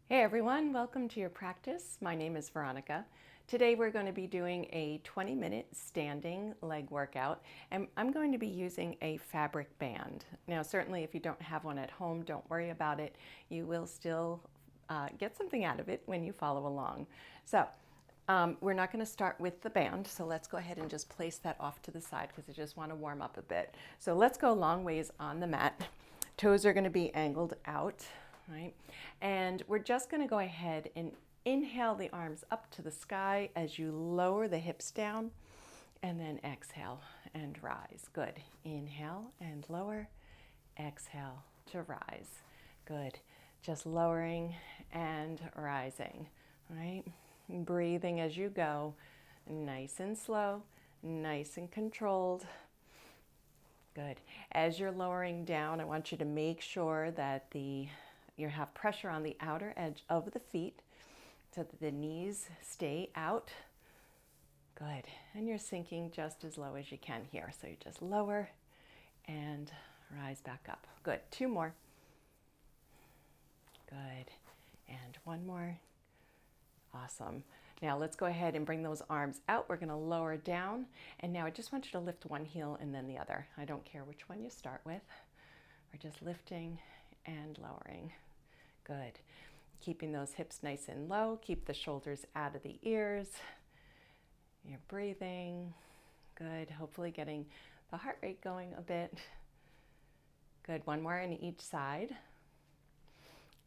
Hey everyone, welcome to your practice. My name is Veronica. Today we're going to be doing a 20-minute standing leg workout, and I'm going to be using a fabric band. Now certainly if you don't have one at home, don't worry about it. You will still get something out of it when you follow along. So we're not going to start with the band, so let's go ahead and just place that off to the side because I just want to warm up a bit. So let's go long ways on the mat. Toes are going to be angled out, right? And we're just going to go ahead and inhale the arms up to the sky as you lower the hips down, and then exhale and rise. Good. Inhale and lower, exhale to rise. Good. Just lowering and rising, right? Breathing as you go, nice and slow, nice and controlled. Good. As you're lowering down, I want you to make sure that you have pressure on the outer edge of the feet so that the knees stay out. Good. And you're sinking just as low as you can here. So you just lower and rise back up. Good. Two more. Good. And one more. Awesome. Now let's go ahead and bring those arms out. We're going to lower down. And now I just want you to lift one heel and then the other. I don't care which one you start with. We're just lifting and lowering. Good. Keeping those hips nice and low. Keep the shoulders out of the ears. You're breathing. Good. Hopefully getting the heart rate going a bit. Good. One more on each side.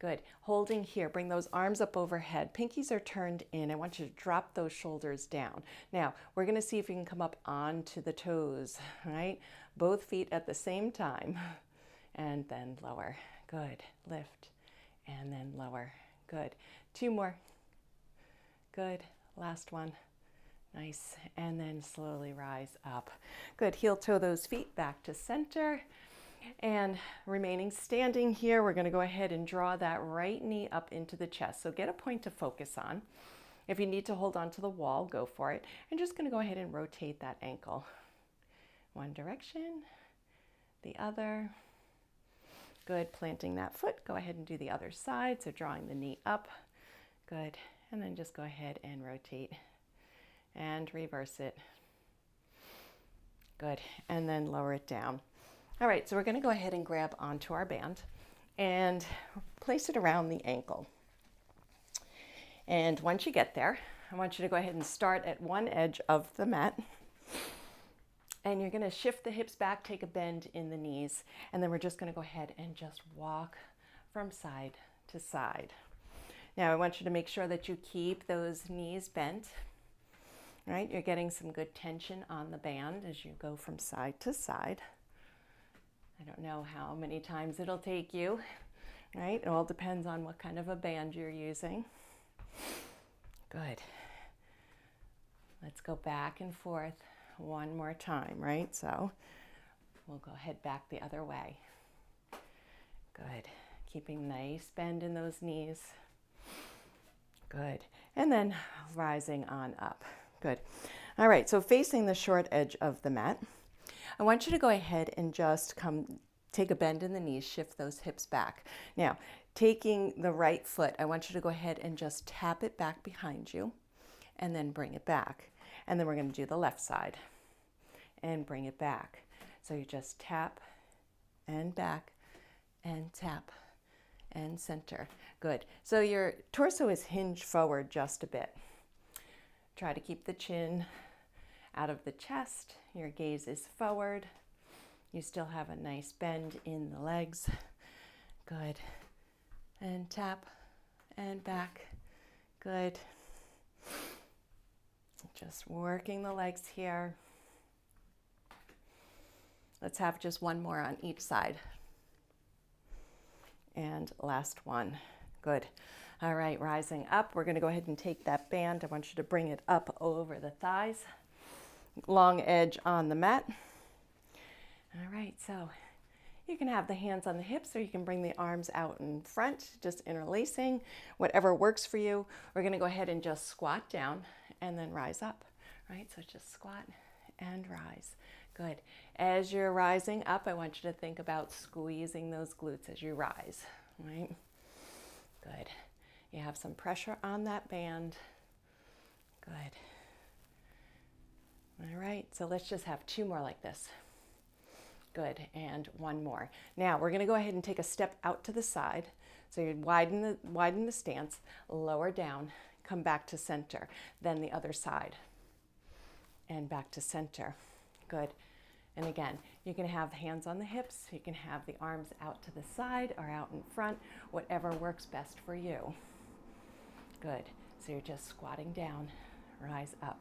Good. Holding here. Bring those arms up overhead. Pinkies are turned in. I want you to drop those shoulders down. Now, we're going to see if you can come up onto the toes, right? Both feet at the same time. And then lower. Good. Lift. And then lower. Good. Two more. Good. Last one. Nice. And then slowly rise up. Good. Heel toe those feet back to center. And remaining standing here, we're going to go ahead and draw that right knee up into the chest. So get a point to focus on. If you need to hold on to the wall, go for it. I'm just going to go ahead and rotate that ankle. One direction, the other. Good. Planting that foot. Go ahead and do the other side. So drawing the knee up. Good. And then just go ahead and rotate and reverse it. Good. And then lower it down. All right, so we're going to go ahead and grab onto our band and place it around the ankle. And once you get there, I want you to go ahead and start at one edge of the mat. And you're going to shift the hips back, take a bend in the knees, and then we're just going to go ahead and just walk from side to side. Now, I want you to make sure that you keep those knees bent. Right? You're getting some good tension on the band as you go from side to side. I don't know how many times it'll take you, right? It all depends on what kind of a band you're using. Good. Let's go back and forth one more time, right? So we'll go head back the other way. Good. Keeping nice bend in those knees. Good. And then rising on up. Good. All right, so facing the short edge of the mat, I want you to go ahead and just take a bend in the knees, shift those hips back. Now, taking the right foot, I want you to go ahead and just tap it back behind you and then bring it back. And then we're going to do the left side and bring it back. So you just tap and back and tap and center. Good. So your torso is hinged forward just a bit. Try to keep the chin out of the chest. Your gaze is forward. You still have a nice bend in the legs. Good. And tap and back. Good. Just working the legs here. Let's have just one more on each side. And last one. Good. All right, rising up. We're going to go ahead and take that band. I want you to bring it up over the thighs. Long edge on the mat. All right, so you can have the hands on the hips or you can bring the arms out in front, just interlacing, whatever works for you. We're going to go ahead and just squat down and then rise up, right? So just squat and rise. Good. As you're rising up, I want you to think about squeezing those glutes as you rise, right? Good. You have some pressure on that band. Good. All right, so let's just have 2 more like this. Good, and 1 more. Now we're gonna go ahead and take a step out to the side. So you widen the stance, lower down, come back to center, then the other side, and back to center. Good. And again, you can have hands on the hips, you can have the arms out to the side or out in front, whatever works best for you. Good. So you're just squatting down, rise up,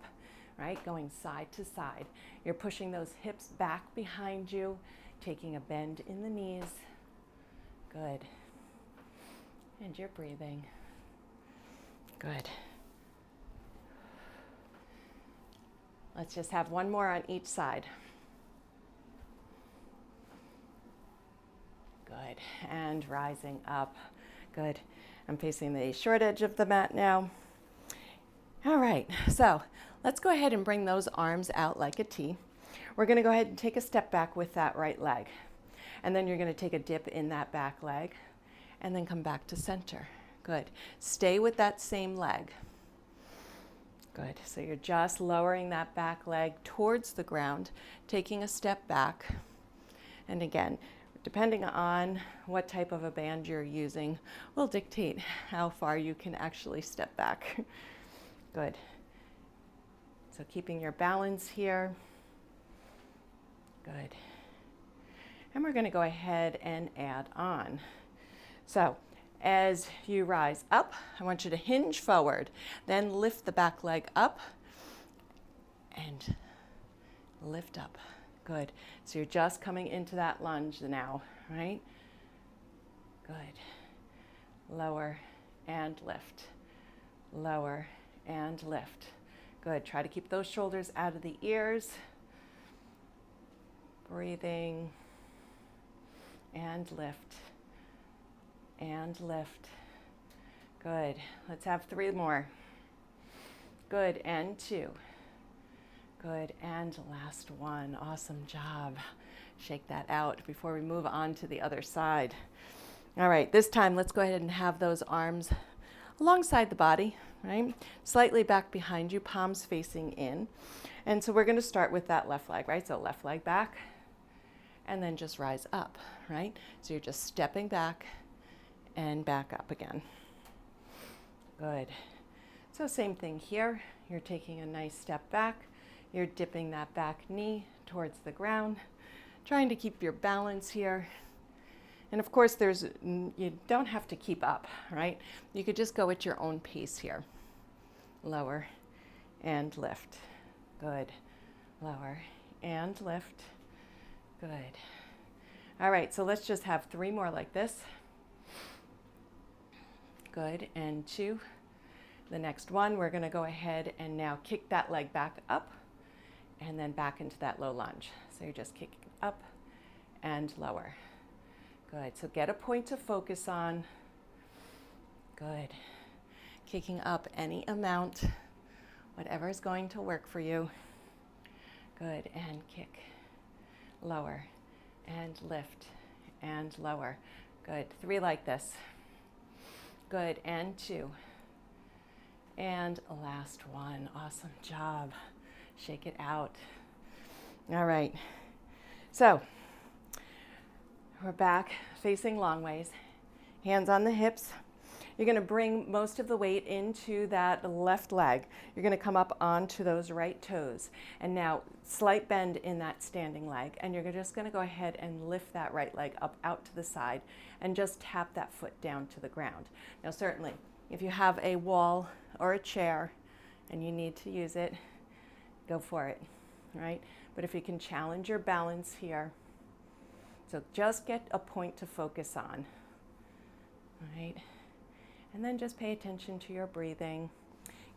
right? Going side to side. You're pushing those hips back behind you, taking a bend in the knees. Good. And you're breathing. Good. Let's just have 1 more on each side. Good, and rising up. Good. I'm facing the short edge of the mat now. All right, so let's go ahead and bring those arms out like a T. We're gonna go ahead and take a step back with that right leg. And then you're gonna take a dip in that back leg and then come back to center. Good. Stay with that same leg. Good. So you're just lowering that back leg towards the ground, taking a step back. And again, depending on what type of a band you're using, will dictate how far you can actually step back. Good. So keeping your balance here. Good. And we're going to go ahead and add on. So as you rise up, I want you to hinge forward, then lift the back leg up and lift up. Good. So you're just coming into that lunge now, right? Good. Lower and lift. Lower and lift. Good. Try to keep those shoulders out of the ears. Breathing. And lift. And lift. Good. Let's have 3 more. Good. And 2. Good, and last one. Awesome job. Shake that out before we move on to the other side. All right, this time let's go ahead and have those arms alongside the body, right? Slightly back behind you, palms facing in. And so we're gonna start with that left leg, right? So left leg back, and then just rise up, right? So you're just stepping back and back up again. Good. So same thing here. You're taking a nice step back. You're dipping that back knee towards the ground, trying to keep your balance here. And of course, you don't have to keep up, right? You could just go at your own pace here. Lower and lift. Good. Lower and lift. Good. All right, so let's just have 3 more like this. Good, and 2. The next one, we're gonna go ahead and now kick that leg back up and then back into that low lunge. So you're just kicking up and lower. Good, so get a point to focus on. Good. Kicking up any amount, whatever is going to work for you. Good, and kick. Lower and lift and lower. Good, 3 like this. Good, and 2. And last one. Awesome job. Shake it out. All right. So we're back facing long ways. Hands on the hips. You're going to bring most of the weight into that left leg. You're going to come up onto those right toes. And now slight bend in that standing leg. And you're just going to go ahead and lift that right leg up out to the side and just tap that foot down to the ground. Now certainly, if you have a wall or a chair and you need to use it, go for it, right? But if you can challenge your balance here, so just get a point to focus on, right? And then just pay attention to your breathing.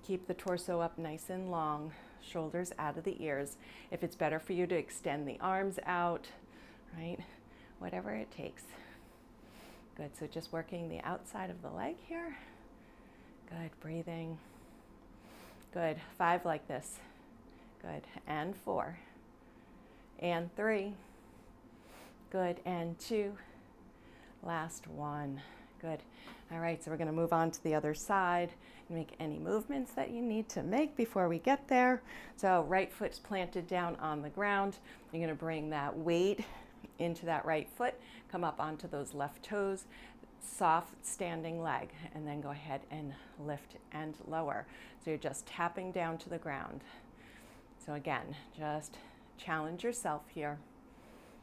Keep the torso up nice and long, shoulders out of the ears. If it's better for you to extend the arms out, right? Whatever it takes. Good, so just working the outside of the leg here. Good, breathing. Good, 5 like this. Good, and 4. And 3. Good, and 2. Last one. Good. All right, so we're going to move on to the other side and make any movements that you need to make before we get there. So right foot's planted down on the ground. You're going to bring that weight into that right foot, come up onto those left toes, soft standing leg, and then go ahead and lift and lower. So you're just tapping down to the ground. So again, just challenge yourself here,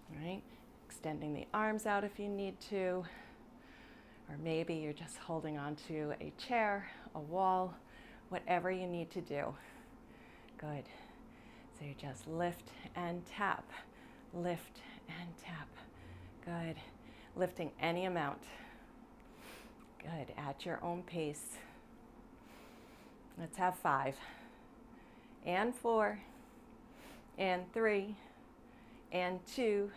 all right? Extending the arms out if you need to, or maybe you're just holding on to a chair, a wall, whatever you need to do. Good. So you just lift and tap, lift and tap. Good. Lifting any amount. Good. At your own pace. Let's have 5 and 4 and 3 and 2.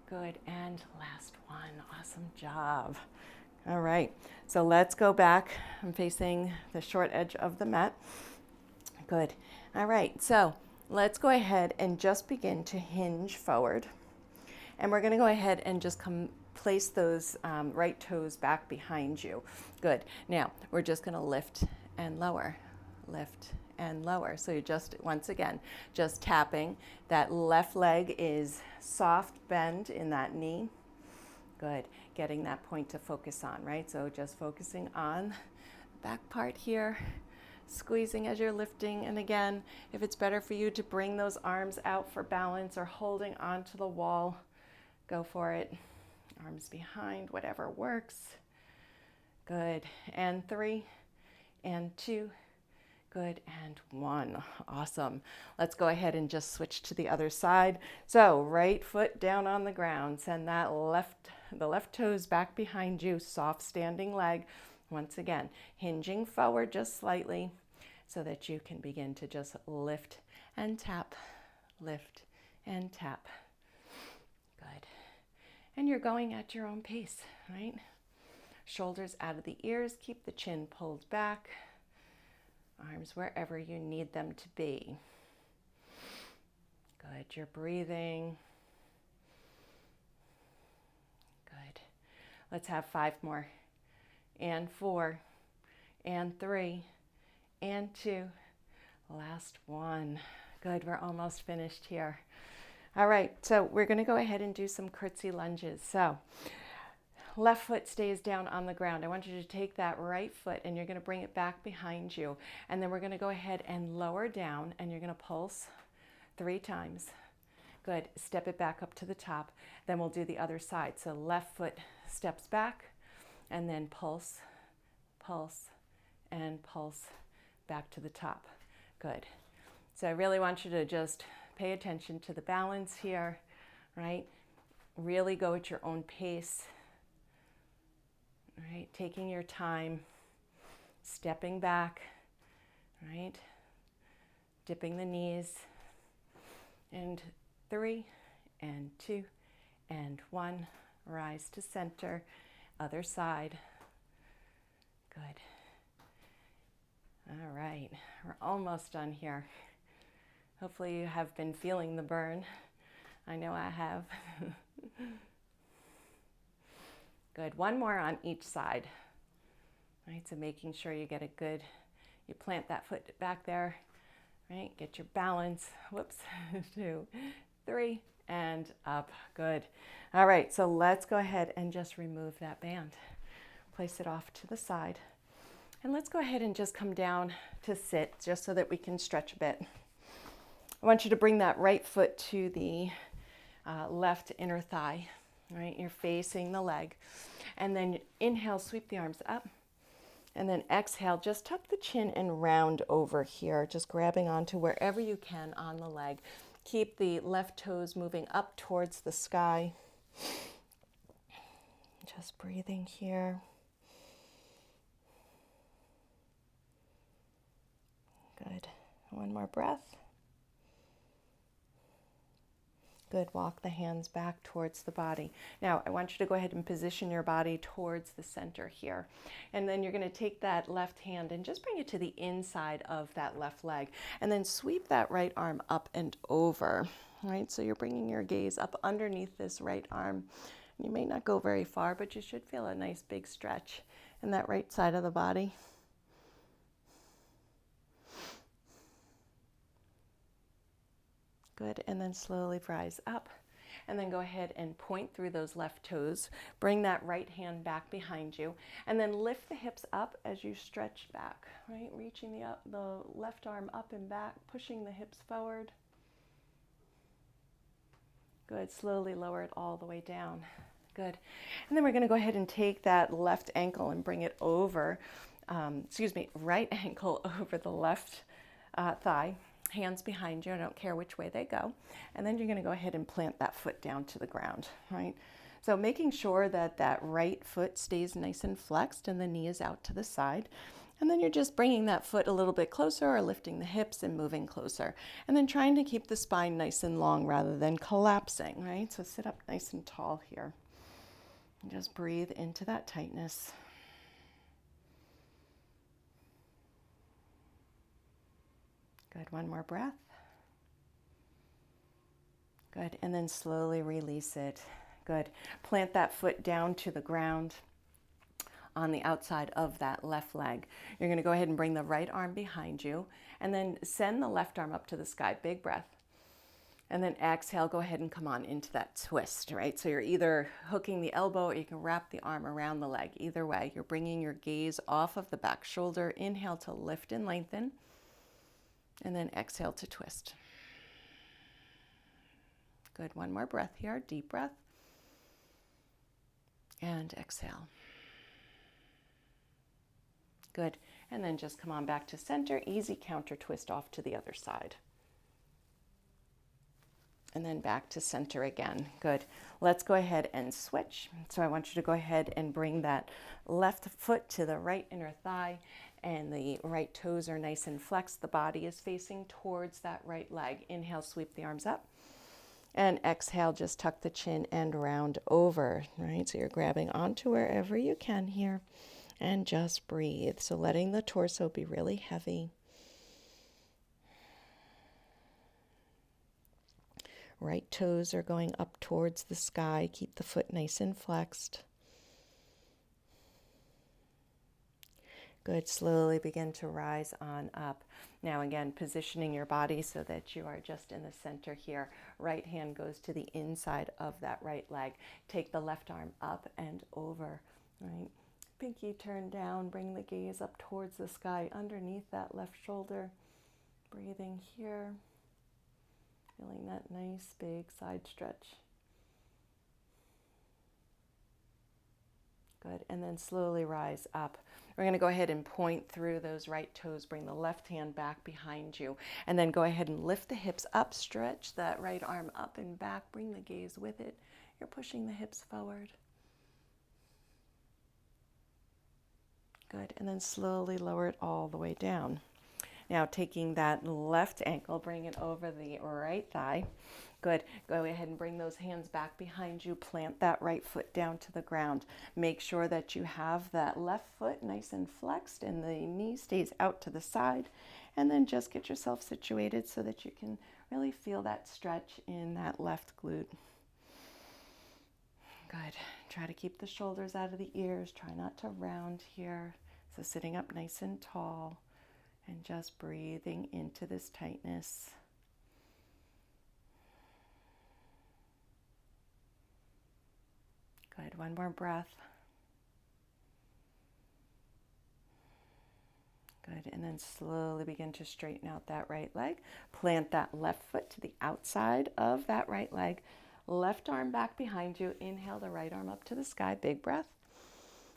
Good. And last one. Awesome job. All right. So let's go back. I'm facing the short edge of the mat. Good. All right. So let's go ahead and just begin to hinge forward. And we're going to go ahead and just place those right toes back behind you. Good. Now, we're just going to lift and lower, lift and lower. So you just, once again, just tapping. That left leg is soft bend in that knee. Good. Getting that point to focus on, right? So just focusing on the back part here, squeezing as you're lifting. And again, if it's better for you to bring those arms out for balance or holding onto the wall, go for it. Arms behind, whatever works. Good. And 3 and 2. Good. And 1. Awesome. Let's go ahead and just switch to the other side. So right foot down on the ground. Send the left toes back behind you. Soft standing leg. Once again, hinging forward just slightly so that you can begin to just lift and tap, lift and tap. Good. And you're going at your own pace, right? Shoulders out of the ears. Keep the chin pulled back. Arms wherever you need them to be. Good. You're breathing. Good. Let's have 5 more. And 4. And 3. And 2. Last one. Good. We're almost finished here. All right. So we're going to go ahead and do some curtsy lunges. So left foot stays down on the ground. I want you to take that right foot and you're going to bring it back behind you. And then we're going to go ahead and lower down and you're going to pulse 3 times. Good. Step it back up to the top. Then we'll do the other side. So left foot steps back and then pulse, pulse, and pulse back to the top. Good. So I really want you to just pay attention to the balance here, right? Really go at your own pace. Right, taking your time, stepping back, right, dipping the knees, and 3, and 2, and 1, rise to center, other side. Good. All right, we're almost done here. Hopefully you have been feeling the burn. I know I have. Good. 1 more on each side. Right, so making sure you get a good, you plant that foot back there, right? Get your balance. Whoops. 2, 3, and up. Good. All right, so let's go ahead and just remove that band. Place it off to the side. And let's go ahead and just come down to sit just so that we can stretch a bit. I want you to bring that right foot to the left inner thigh. Right, you're facing the leg. And then inhale, sweep the arms up. And then exhale, just tuck the chin and round over here, just grabbing onto wherever you can on the leg. Keep the left toes moving up towards the sky. Just breathing here. Good. 1 more breath. Good. Walk the hands back towards the body. Now, I want you to go ahead and position your body towards the center here. And then you're going to take that left hand and just bring it to the inside of that left leg. And then sweep that right arm up and over. All right, so you're bringing your gaze up underneath this right arm. You may not go very far, but you should feel a nice big stretch in that right side of the body. Good, and then slowly rise up. And then go ahead and point through those left toes. Bring that right hand back behind you. And then lift the hips up as you stretch back, right? Reaching the left arm up and back, pushing the hips forward. Good, slowly lower it all the way down. Good. And then we're going to go ahead and take that left ankle and bring it over, right ankle over the left thigh. Hands behind you, I don't care which way they go. And then you're going to go ahead and plant that foot down to the ground, right? So making sure that that right foot stays nice and flexed and the knee is out to the side. And then you're just bringing that foot a little bit closer or lifting the hips and moving closer. And then trying to keep the spine nice and long rather than collapsing, right? So sit up nice and tall here. And just breathe into that tightness. Good, one more breath. Good, and then slowly release it. Good. Plant that foot down to the ground on the outside of that left leg. You're going to go ahead and bring the right arm behind you and then send the left arm up to the sky. Big breath. And then exhale, go ahead and come on into that twist, right? So you're either hooking the elbow or you can wrap the arm around the leg. Either way, you're bringing your gaze off of the back shoulder. Inhale to lift and lengthen. And then exhale to twist. Good, one more breath here, deep breath. And exhale. Good, and then just come on back to center, easy counter twist off to the other side. And then back to center again. Good. Let's go ahead and switch. So I want you to go ahead and bring that left foot to the right inner thigh and the right toes are nice and flexed. The body is facing towards that right leg. Inhale, sweep the arms up. And exhale, just tuck the chin and round over, right? So you're grabbing onto wherever you can here and just breathe. So letting the torso be really heavy. Right toes are going up towards the sky. Keep the foot nice and flexed. Good. Slowly begin to rise on up. Now again, positioning your body so that you are just in the center here. Right hand goes to the inside of that right leg. Take the left arm up and over, right? Pinky turn down, bring the gaze up towards the sky underneath that left shoulder. Breathing here. Feeling that nice big side stretch. Good, and then slowly rise up. We're going to go ahead and point through those right toes. Bring the left hand back behind you. And then go ahead and lift the hips up. Stretch that right arm up and back. Bring the gaze with it. You're pushing the hips forward. Good, and then slowly lower it all the way down. Now taking that left ankle, bring it over the right thigh. Good. Go ahead and bring those hands back behind you. Plant that right foot down to the ground. Make sure that you have that left foot nice and flexed and the knee stays out to the side. And then just get yourself situated so that you can really feel that stretch in that left glute. Good. Try to keep the shoulders out of the ears. Try not to round here. So sitting up nice and tall and just breathing into this tightness. Good. One more breath. Good. And then slowly begin to straighten out that right leg. Plant that left foot to the outside of that right leg. Left arm back behind you. Inhale the right arm up to the sky. Big breath.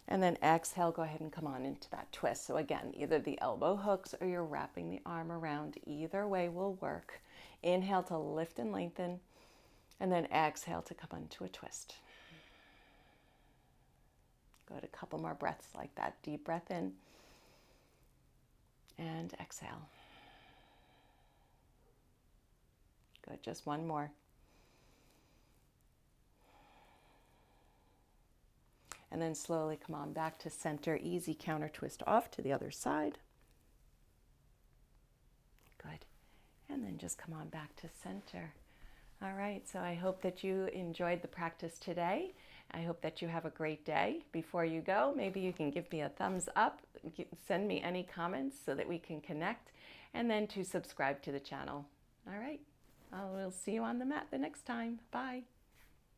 And then exhale, go ahead and come on into that twist. So again, either the elbow hooks or you're wrapping the arm around. Either way will work. Inhale to lift and lengthen. And then exhale to come into a twist. Good, a couple more breaths like that. Deep breath in and exhale. Good, just one more. And then slowly come on back to center. Easy counter twist off to the other side. Good. And then just come on back to center. All right, so I hope that you enjoyed the practice today. I hope that you have a great day. Before you go, maybe you can give me a thumbs up, send me any comments so that we can connect, and then to subscribe to the channel. All right, I will see you on the mat the next time. Bye.